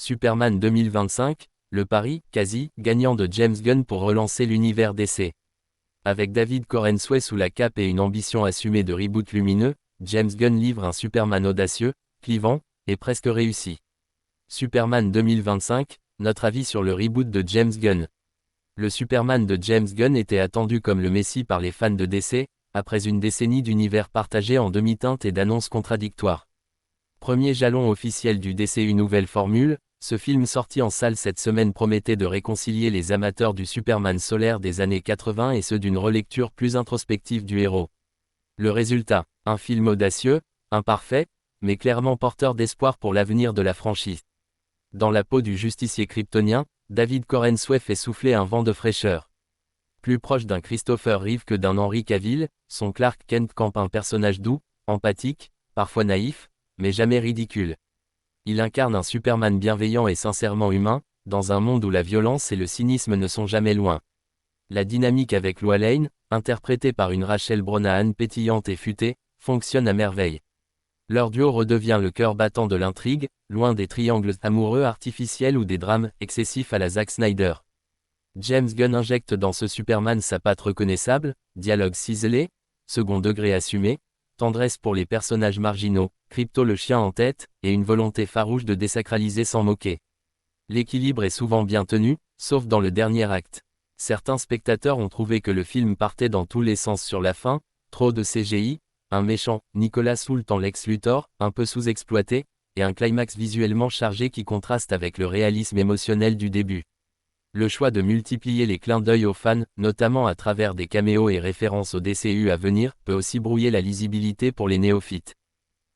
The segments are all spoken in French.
Superman 2025, le pari, quasi, gagnant de James Gunn pour relancer l'univers DC. Avec David Corenswet sous la cape et une ambition assumée de reboot lumineux, James Gunn livre un Superman audacieux, clivant, et presque réussi. Superman 2025, notre avis sur le reboot de James Gunn. Le Superman de James Gunn était attendu comme le Messie par les fans de DC, après une décennie d'univers partagé en demi-teinte et d'annonces contradictoires. Premier jalon officiel du DCU nouvelle formule, ce film sorti en salle cette semaine promettait de réconcilier les amateurs du Superman solaire des années 80 et ceux d'une relecture plus introspective du héros. Le résultat, un film audacieux, imparfait, mais clairement porteur d'espoir pour l'avenir de la franchise. Dans la peau du justicier kryptonien, David Corenswet fait souffler un vent de fraîcheur. Plus proche d'un Christopher Reeve que d'un Henry Cavill, son Clark Kent campe un personnage doux, empathique, parfois naïf, mais jamais ridicule. Il incarne un Superman bienveillant et sincèrement humain, dans un monde où la violence et le cynisme ne sont jamais loin. La dynamique avec Lois Lane, interprétée par une Rachel Brosnahan pétillante et futée, fonctionne à merveille. Leur duo redevient le cœur battant de l'intrigue, loin des triangles amoureux artificiels ou des drames excessifs à la Zack Snyder. James Gunn injecte dans ce Superman sa patte reconnaissable, dialogue ciselé, second degré assumé, tendresse pour les personnages marginaux, Crypto le chien en tête, et une volonté farouche de désacraliser sans moquer. L'équilibre est souvent bien tenu, sauf dans le dernier acte. Certains spectateurs ont trouvé que le film partait dans tous les sens sur la fin, trop de CGI, un méchant, Nicolas Hoult en Lex Luthor, un peu sous-exploité, et un climax visuellement chargé qui contraste avec le réalisme émotionnel du début. Le choix de multiplier les clins d'œil aux fans, notamment à travers des caméos et références au DCU à venir, peut aussi brouiller la lisibilité pour les néophytes.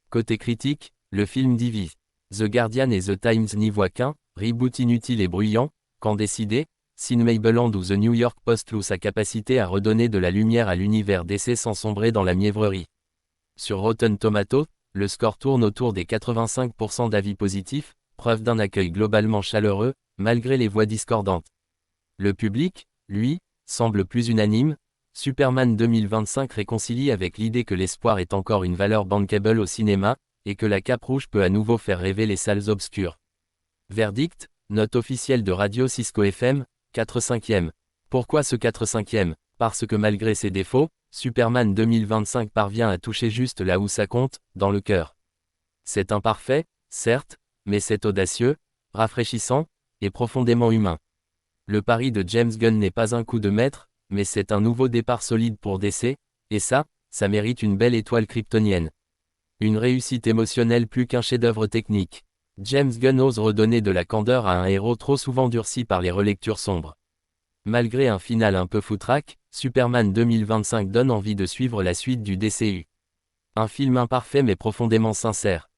Côté critique, le film divise. The Guardian et The Times n'y voient qu'un reboot inutile et bruyant, qu'en décider, Cinemablend ou The New York Post loue sa capacité à redonner de la lumière à l'univers DC sans sombrer dans la mièvrerie. Sur Rotten Tomatoes, le score tourne autour des 85% d'avis positifs, preuve d'un accueil globalement chaleureux, malgré les voix discordantes. Le public, lui, semble plus unanime. Superman 2025 réconcilie avec l'idée que l'espoir est encore une valeur bankable au cinéma, et que la cape rouge peut à nouveau faire rêver les salles obscures. Verdict, note officielle de Radio Cisco FM, 4/5. Pourquoi ce 4/5? Parce que malgré ses défauts, Superman 2025 parvient à toucher juste là où ça compte, dans le cœur. C'est imparfait, certes, mais c'est audacieux, rafraîchissant, et profondément humain. Le pari de James Gunn n'est pas un coup de maître, mais c'est un nouveau départ solide pour DC, et ça mérite une belle étoile kryptonienne. Une réussite émotionnelle plus qu'un chef-d'œuvre technique. James Gunn ose redonner de la candeur à un héros trop souvent durci par les relectures sombres. Malgré un final un peu foutraque, Superman 2025 donne envie de suivre la suite du DCU. Un film imparfait mais profondément sincère.